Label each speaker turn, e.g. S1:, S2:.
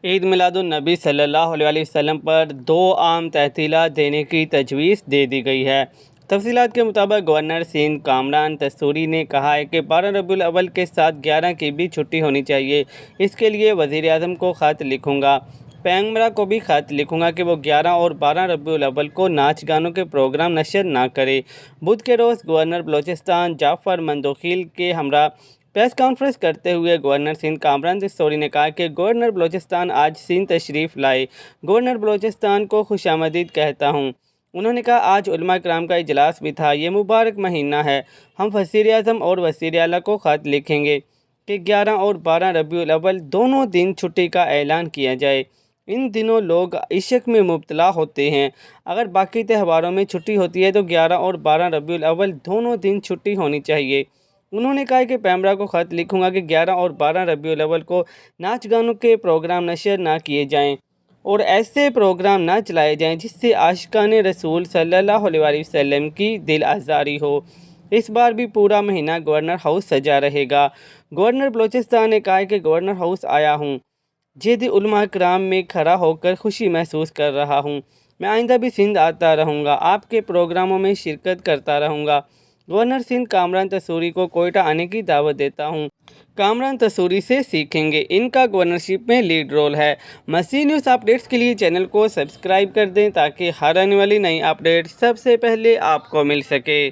S1: عید میلاد النبی صلی اللہ علیہ وسلم پر 2 عام تعطیلات دینے کی تجویز دے دی گئی ہے۔ تفصیلات کے مطابق گورنر سندھ کامران تستوری نے کہا ہے کہ 12 ربیع الاول کے ساتھ 11 کی بھی چھٹی ہونی چاہیے۔ اس کے لیے وزیر اعظم کو خط لکھوں گا، پیغمبرا کو بھی خط لکھوں گا کہ وہ 11 اور 12 ربیع الاول کو ناچ گانوں کے پروگرام نشر نہ کرے۔ بدھ کے روز گورنر بلوچستان جعفر مندوخیل کے ہمراہ پریس کانفرنس کرتے ہوئے گورنر سندھ کامران تستوری نے کہا کہ گورنر بلوچستان آج سندھ تشریف لائے۔ گورنر بلوچستان کو خوش آمدید کہتا ہوں۔ انہوں نے کہا آج علماء کرام کا اجلاس بھی تھا۔ یہ مبارک مہینہ ہے۔ ہم وزیر اعظم اور وزیر اعلیٰ کو خط لکھیں گے کہ 11 اور 12 ربیع الاول دونوں دن چھٹی کا اعلان کیا جائے۔ ان دنوں لوگ عشق میں مبتلا ہوتے ہیں۔ اگر باقی تہواروں میں چھٹی ہوتی ہے تو 11 اور 12 ربیع الاول دونوں دن چھٹی ہونی چاہیے۔ انہوں نے کہا کہ پیغمبرا کو خط لکھوں گا کہ 11 اور 12 ربیع الاول کو ناچ گانوں کے پروگرام نشر نہ کیے جائیں اور ایسے پروگرام نہ چلائے جائیں جس سے عاشقان رسول صلی اللہ علیہ وسلم کی دل آزاری ہو۔ اس بار بھی پورا مہینہ گورنر ہاؤس سجا رہے گا۔ گورنر بلوچستان نے کہا کہ گورنر ہاؤس آیا ہوں، جدی علماء کرام میں کھڑا ہو کر خوشی محسوس کر رہا ہوں۔ میں آئندہ بھی سندھ آتا رہوں گا، آپ کے پروگراموں میں شرکت کرتا رہوں گا۔ گورنر سندھ کامران تستوری کو کوئٹہ آنے کی دعوت دیتا ہوں۔ کامران تستوری سے سیکھیں گے، ان کا گورنرشپ میں لیڈ رول ہے۔ مزید نیوز اپڈیٹس کے لیے چینل کو سبسکرائب کر دیں تاکہ ہر آنے والی نئی اپڈیٹ سب سے پہلے آپ کو مل سکے۔